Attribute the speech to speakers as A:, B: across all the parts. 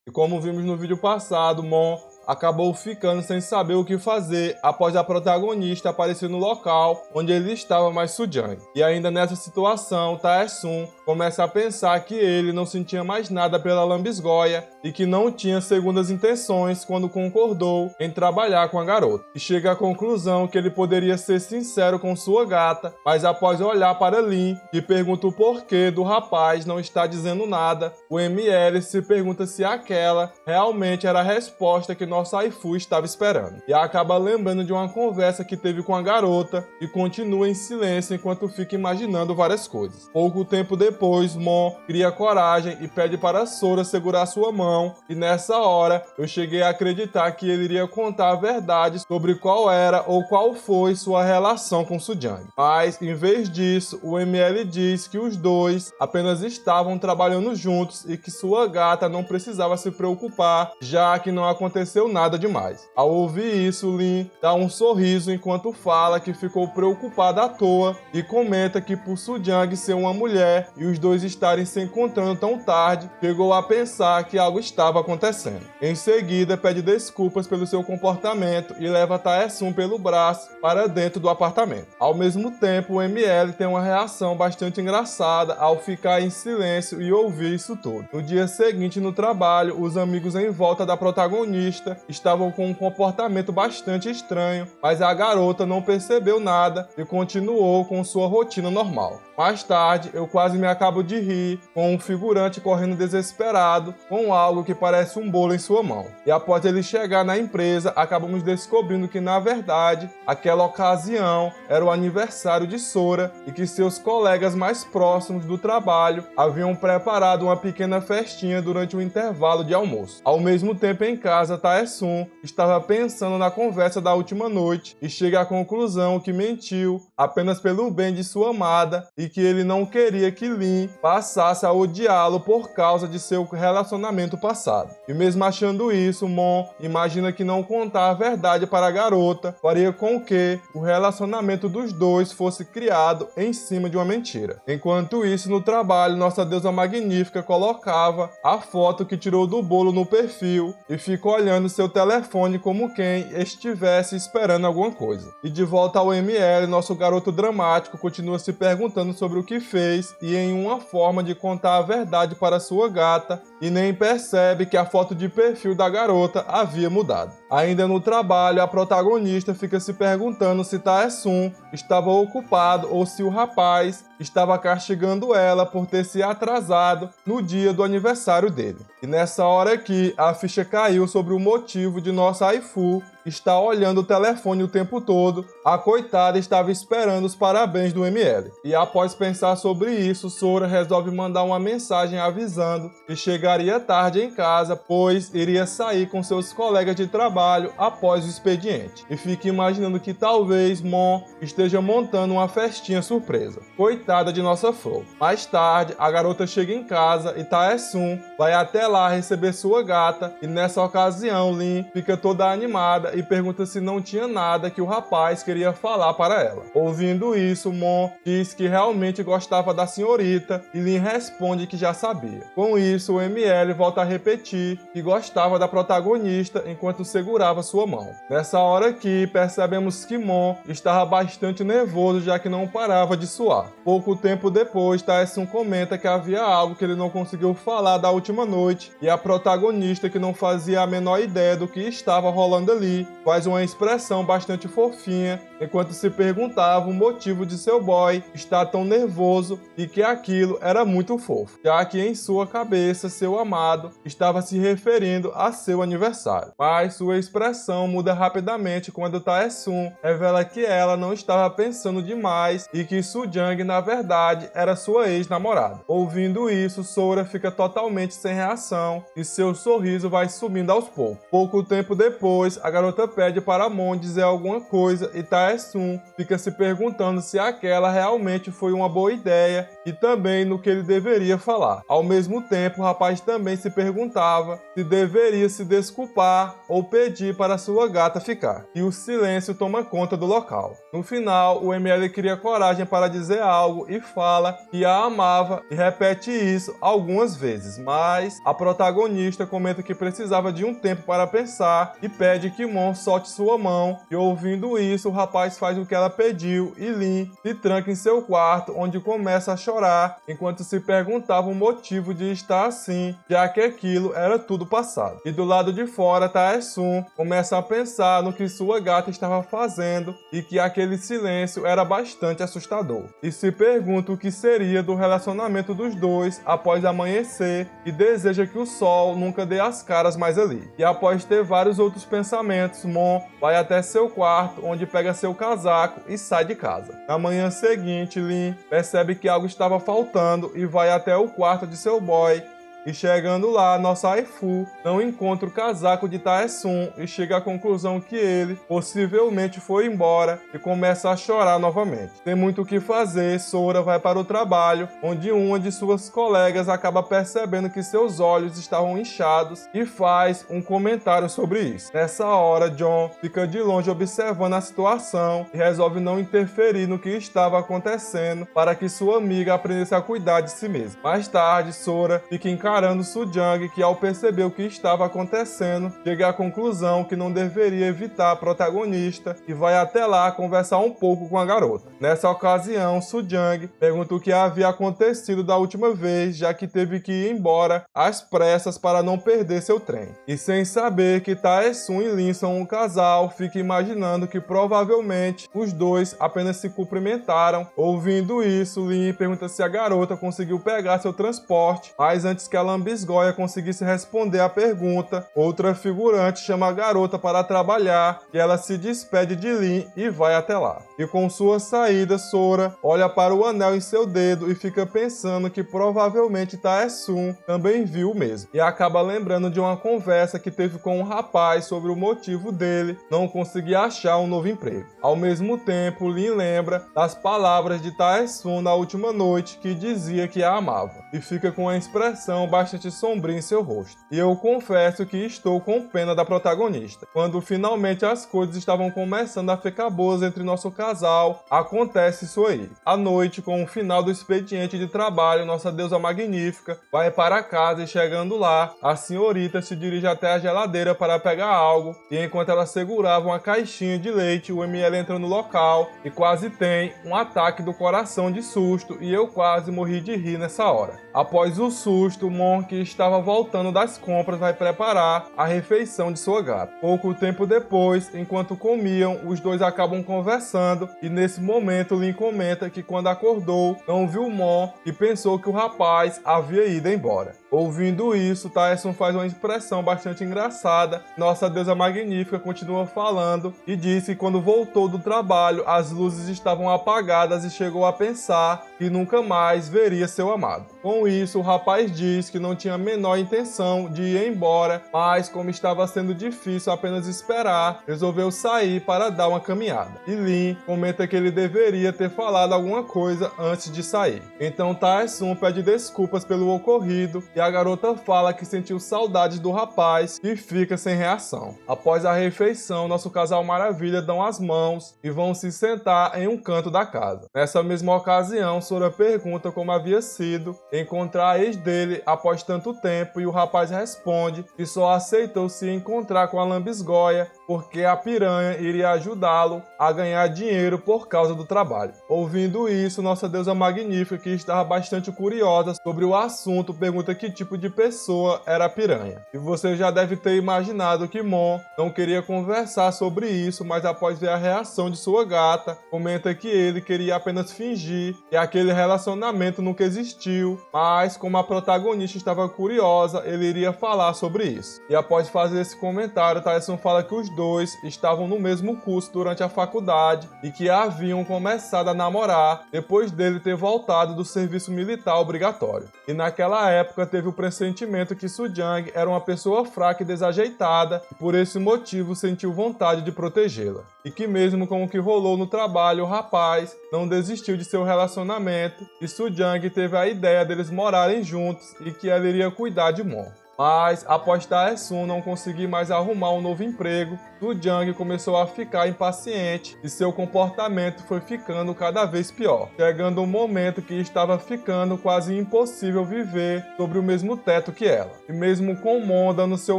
A: E como vimos no vídeo passado, Mon acabou ficando sem saber o que fazer após a protagonista aparecer no local onde ele estava mais Soo-jang. E ainda nessa situação, Tae-sun começa a pensar que ele não sentia mais nada pela lambisgoia e que não tinha segundas intenções quando concordou em trabalhar com a garota. E chega à conclusão que ele poderia ser sincero com sua gata, mas após olhar para Lin e pergunta o porquê do rapaz não estar dizendo nada, o ML se pergunta se aquela realmente era a resposta que nosso Aifu estava esperando. E acaba lembrando de uma conversa que teve com a garota e continua em silêncio enquanto fica imaginando várias coisas. Pouco tempo depois, Mon cria coragem e pede para Sora segurar sua mão, e nessa hora eu cheguei a acreditar que ele iria contar a verdade sobre qual era ou qual foi sua relação com Soo-jang. Mas, em vez disso, o ML diz que os dois apenas estavam trabalhando juntos e que sua gata não precisava se preocupar, já que não aconteceu nada demais. Ao ouvir isso, Lin dá um sorriso enquanto fala que ficou preocupada à toa e comenta que por Soo-jang ser uma mulher e os dois estarem se encontrando tão tarde, chegou a pensar que algo estava acontecendo. Em seguida, pede desculpas pelo seu comportamento e leva Tae-sun pelo braço para dentro do apartamento. Ao mesmo tempo, o ML tem uma reação bastante engraçada ao ficar em silêncio e ouvir isso tudo. No dia seguinte, no trabalho, os amigos em volta da protagonista estavam com um comportamento bastante estranho, mas a garota não percebeu nada e continuou com sua rotina normal. Mais tarde, eu quase me acabo de rir com um figurante correndo desesperado com algo que parece um bolo em sua mão. E após ele chegar na empresa, acabamos descobrindo que, na verdade, aquela ocasião era o aniversário de Sora e que seus colegas mais próximos do trabalho haviam preparado uma pequena festinha durante o intervalo de almoço. Ao mesmo tempo, em casa, Tae-sun estava pensando na conversa da última noite e chega à conclusão que mentiu apenas pelo bem de sua amada e que ele não queria que Lin passasse a odiá-lo por causa de seu relacionamento passado. E mesmo achando isso, Mon imagina que não contar a verdade para a garota faria com que o relacionamento dos dois fosse criado em cima de uma mentira. Enquanto isso, no trabalho, nossa deusa magnífica colocava a foto que tirou do bolo no perfil e fica olhando seu telefone como quem estivesse esperando alguma coisa. E de volta ao ML, nosso garoto dramático continua se perguntando sobre o que fez e em uma forma de contar a verdade para sua gata e nem percebe que a foto de perfil da garota havia mudado. Ainda no trabalho, a protagonista fica se perguntando se Tae-sun estava ocupado ou se o rapaz estava castigando ela por ter se atrasado no dia do aniversário dele. E nessa hora aqui, a ficha caiu sobre o motivo de nossa Aifu estar olhando o telefone o tempo todo. A coitada estava esperando os parabéns do ML. E após pensar sobre isso, Sora resolve mandar uma mensagem avisando que chegaria tarde em casa, pois iria sair com seus colegas de trabalho após o expediente. E fica imaginando que talvez Mon esteja montando uma festinha surpresa. Coitada de nossa Flor. Mais tarde, a garota chega em casa e Tae-sun vai até lá receber sua gata, e nessa ocasião Lin fica toda animada e pergunta se não tinha nada que o rapaz queria falar para ela. Ouvindo isso, Mon diz que realmente gostava da senhorita e Lin responde que já sabia. Com isso, o ML volta a repetir que gostava da protagonista enquanto segurava sua mão. Nessa hora aqui, percebemos que Mon estava bastante nervoso, já que não parava de suar. Pouco tempo depois, Tae-sun comenta que havia algo que ele não conseguiu falar da última noite e a protagonista, que não fazia a menor ideia do que estava rolando ali, faz uma expressão bastante fofinha enquanto se perguntava o motivo de seu boy estar tão nervoso e que aquilo era muito fofo, já que em sua cabeça seu amado estava se referindo a seu aniversário. Mas sua expressão muda rapidamente quando Tae-sun revela que ela não estava pensando demais e que Soo-jang na verdade era sua ex-namorada. Ouvindo isso, Sora fica totalmente sem reação e seu sorriso vai sumindo aos poucos. Pouco tempo depois, a garota garota pede para Mon dizer alguma coisa e Tae-sun fica se perguntando se aquela realmente foi uma boa ideia e também no que ele deveria falar. Ao mesmo tempo, o rapaz também se perguntava se deveria se desculpar ou pedir para sua gata ficar. E o silêncio toma conta do local. No final, o ML cria coragem para dizer algo e fala que a amava e repete isso algumas vezes, mas a protagonista comenta que precisava de um tempo para pensar e pede que Mon solte sua mão, e ouvindo isso, o rapaz faz o que ela pediu e Lin se tranca em seu quarto, onde começa a chorar, enquanto se perguntava o motivo de estar assim, já que aquilo era tudo passado. E do lado de fora, Tae-sun começa a pensar no que sua gata estava fazendo e que aquele silêncio era bastante assustador. E se pergunta o que seria do relacionamento dos dois após amanhecer e deseja que o sol nunca dê as caras mais ali. E após ter vários outros pensamentos, Mon vai até seu quarto, onde pega seu casaco e sai de casa. Na manhã seguinte, Lin percebe que algo estava faltando e vai até o quarto de seu boy. E chegando lá, nossa Aifu não encontra o casaco de Tae-sun e chega à conclusão que ele possivelmente foi embora e começa a chorar novamente. Sem muito o que fazer, Sora vai para o trabalho, onde uma de suas colegas acaba percebendo que seus olhos estavam inchados e faz um comentário sobre isso. Nessa hora, John fica de longe observando a situação e resolve não interferir no que estava acontecendo para que sua amiga aprendesse a cuidar de si mesma. Mais tarde, Sora fica encarando Soo-jang, que ao perceber o que estava acontecendo, chega à conclusão que não deveria evitar a protagonista e vai até lá conversar um pouco com a garota. Nessa ocasião, Soo-jang pergunta o que havia acontecido da última vez, já que teve que ir embora às pressas para não perder seu trem. E sem saber que Tae-sun e Lin são um casal, fica imaginando que provavelmente os dois apenas se cumprimentaram. Ouvindo isso, Lin pergunta se a garota conseguiu pegar seu transporte, mas antes que a lambisgoia conseguisse responder à pergunta, outra figurante chama a garota para trabalhar e ela se despede de Lin e vai até lá. E com sua saída, Sora olha para o anel em seu dedo e fica pensando que provavelmente Tae-sun também viu o mesmo. E acaba lembrando de uma conversa que teve com um rapaz sobre o motivo dele não conseguir achar um novo emprego. Ao mesmo tempo, Lin lembra das palavras de Tae-sun na última noite que dizia que a amava e fica com a expressão bastante sombria em seu rosto. E eu confesso que estou com pena da protagonista. Quando finalmente as coisas estavam começando a ficar boas entre nosso casal, acontece isso aí. À noite, com o final do expediente de trabalho, nossa deusa magnífica vai para casa e chegando lá, a senhorita se dirige até a geladeira para pegar algo e enquanto ela segurava uma caixinha de leite, o ML entra no local e quase tem um ataque do coração de susto e eu quase morri de rir nessa hora. Após o susto, Mon, que estava voltando das compras, vai preparar a refeição de sua gata. Pouco tempo depois, enquanto comiam, os dois acabam conversando e nesse momento Lin comenta que quando acordou, não viu Mon e pensou que o rapaz havia ido embora. Ouvindo isso, Tae-sun faz uma expressão bastante engraçada. Nossa deusa magnífica continua falando e diz que quando voltou do trabalho, as luzes estavam apagadas e chegou a pensar que nunca mais veria seu amado. Com isso, o rapaz diz que não tinha a menor intenção de ir embora, mas como estava sendo difícil apenas esperar, resolveu sair para dar uma caminhada. E Lin comenta que ele deveria ter falado alguma coisa antes de sair. Então Tae-sun pede desculpas pelo ocorrido e a garota fala que sentiu saudades do rapaz e fica sem reação. Após a refeição, nosso casal maravilha dão as mãos e vão se sentar em um canto da casa. Nessa mesma ocasião, Sora pergunta como havia sido encontrar a ex dele após tanto tempo e o rapaz responde que só aceitou se encontrar com a lambisgoia porque a piranha iria ajudá-lo a ganhar dinheiro por causa do trabalho. Ouvindo isso, nossa deusa magnífica, que estava bastante curiosa sobre o assunto, pergunta que tipo de pessoa era a piranha. E você já deve ter imaginado que Mon não queria conversar sobre isso, mas após ver a reação de sua gata, comenta que ele queria apenas fingir que aquele relacionamento nunca existiu, mas como a protagonista estava curiosa, ele iria falar sobre isso. E após fazer esse comentário, Tae-sun fala que os dois dois estavam no mesmo curso durante a faculdade e que haviam começado a namorar depois dele ter voltado do serviço militar obrigatório. E naquela época teve o pressentimento que Soo-jang era uma pessoa fraca e desajeitada e por esse motivo sentiu vontade de protegê-la. E que mesmo com o que rolou no trabalho, o rapaz não desistiu de seu relacionamento e Soo-jang teve a ideia deles morarem juntos e que ela iria cuidar de Mon. Mas, após Tae-sun não conseguir mais arrumar um novo emprego, Soo-jang começou a ficar impaciente e seu comportamento foi ficando cada vez pior, chegando um momento que estava ficando quase impossível viver sobre o mesmo teto que ela. E mesmo com Mon dando seu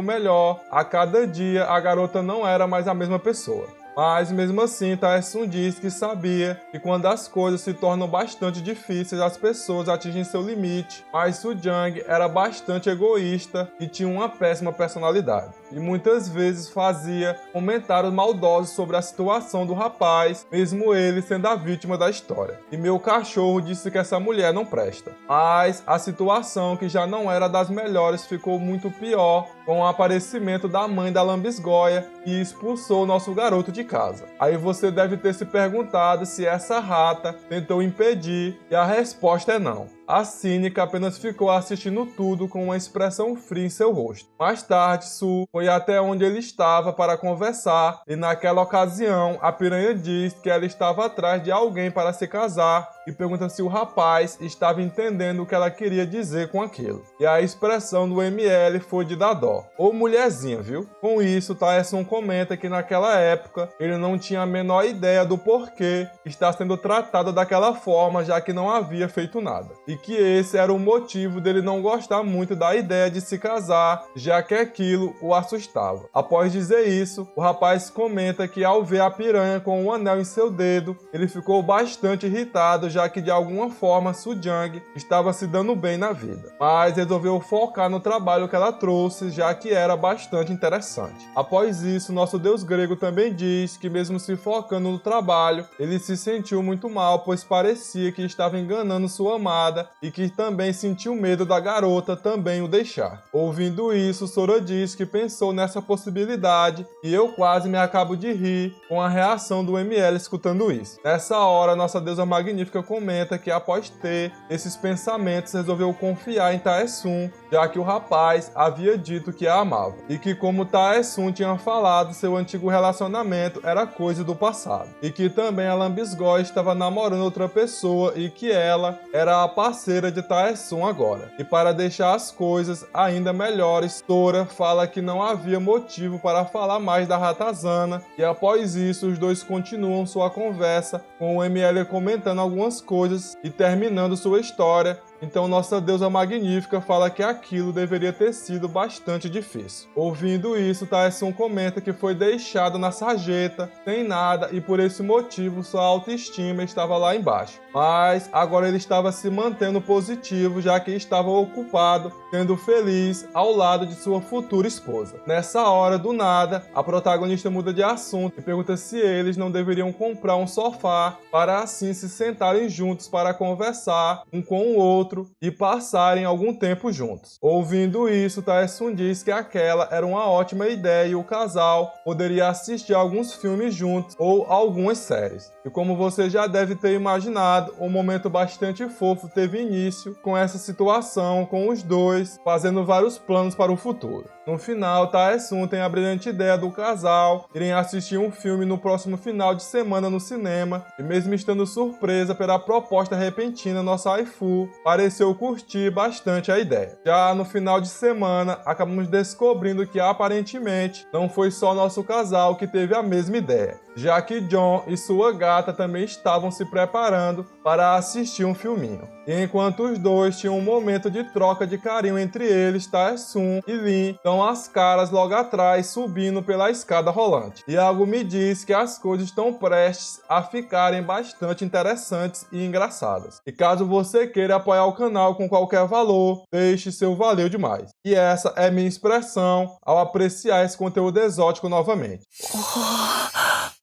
A: melhor, a cada dia a garota não era mais a mesma pessoa. Mas mesmo assim, Tae-sun diz que sabia que quando as coisas se tornam bastante difíceis, as pessoas atingem seu limite, mas Soo-jang era bastante egoísta e tinha uma péssima personalidade. E muitas vezes fazia comentários maldosos sobre a situação do rapaz, mesmo ele sendo a vítima da história. E meu cachorro disse que essa mulher não presta. Mas a situação, que já não era das melhores, ficou muito pior com o aparecimento da mãe da lambisgoia e expulsou o nosso garoto de casa. Aí você deve ter se perguntado se essa rata tentou impedir, e a resposta é não. A cínica apenas ficou assistindo tudo com uma expressão fria em seu rosto. Mais tarde, Su foi até onde ele estava para conversar e naquela ocasião a piranha diz que ela estava atrás de alguém para se casar e pergunta se o rapaz estava entendendo o que ela queria dizer com aquilo. E a expressão do ML foi de dar dó. Ô mulherzinha, viu? Com isso, Tae-sun comenta que naquela época ele não tinha a menor ideia do porquê estar sendo tratado daquela forma, já que não havia feito nada. E que esse era o motivo dele não gostar muito da ideia de se casar, já que aquilo o assustava. Após dizer isso, o rapaz comenta que ao ver a piranha com um anel em seu dedo, ele ficou bastante irritado, já que de alguma forma Soo-jang estava se dando bem na vida. Mas resolveu focar no trabalho que ela trouxe, já que era bastante interessante. Após isso, nosso deus grego também diz que mesmo se focando no trabalho, ele se sentiu muito mal, pois parecia que estava enganando sua amada e que também sentiu medo da garota também o deixar. Ouvindo isso, Sora diz que pensou nessa possibilidade e eu quase me acabo de rir com a reação do ML escutando isso. Nessa hora, nossa deusa magnífica comenta que após ter esses pensamentos, resolveu confiar em Tae-sun, já que o rapaz havia dito que a amava. E que como Tae-sun tinha falado, seu antigo relacionamento era coisa do passado. E que também a lambisgoia estava namorando outra pessoa e que ela era a parceira de Tae-sun agora. E para deixar as coisas ainda melhores, Sora fala que não havia motivo para falar mais da ratazana e após isso os dois continuam sua conversa com o ML comentando algumas coisas e terminando sua história. Então nossa deusa magnífica fala que aquilo deveria ter sido bastante difícil. Ouvindo isso, Tae-sun comenta que foi deixado na sarjeta, sem nada, e por esse motivo sua autoestima estava lá embaixo. Mas agora ele estava se mantendo positivo, já que estava ocupado, sendo feliz ao lado de sua futura esposa. Nessa hora, do nada, a protagonista muda de assunto e pergunta se eles não deveriam comprar um sofá para assim se sentarem juntos para conversar um com o outro e passarem algum tempo juntos. Ouvindo isso, Tae-sun diz que aquela era uma ótima ideia e o casal poderia assistir alguns filmes juntos ou algumas séries. E como você já deve ter imaginado, um momento bastante fofo teve início com essa situação, com os dois fazendo vários planos para o futuro. No final, Tae-sun tem a brilhante ideia do casal irem assistir um filme no próximo final de semana no cinema, e mesmo estando surpresa pela proposta repentina, nossa waifu pareceu curtir bastante a ideia. Já no final de semana, acabamos descobrindo que aparentemente não foi só nosso casal que teve a mesma ideia, já que John e sua gata também estavam se preparando para assistir um filminho. E enquanto os dois tinham um momento de troca de carinho entre eles, Tae-sun e Lin dão as caras logo atrás, subindo pela escada rolante. E algo me diz que as coisas estão prestes a ficarem bastante interessantes e engraçadas. E caso você queira apoiar o canal com qualquer valor, deixe seu valeu demais. E essa é minha expressão ao apreciar esse conteúdo exótico novamente.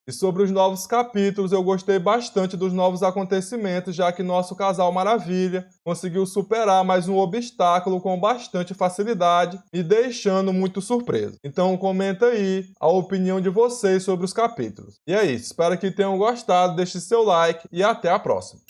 A: E sobre os novos capítulos, eu gostei bastante dos novos acontecimentos, já que nosso casal Maravilha conseguiu superar mais um obstáculo com bastante facilidade, me deixando muito surpreso. Então comenta aí a opinião de vocês sobre os capítulos. E é isso, espero que tenham gostado, deixe seu like e até a próxima.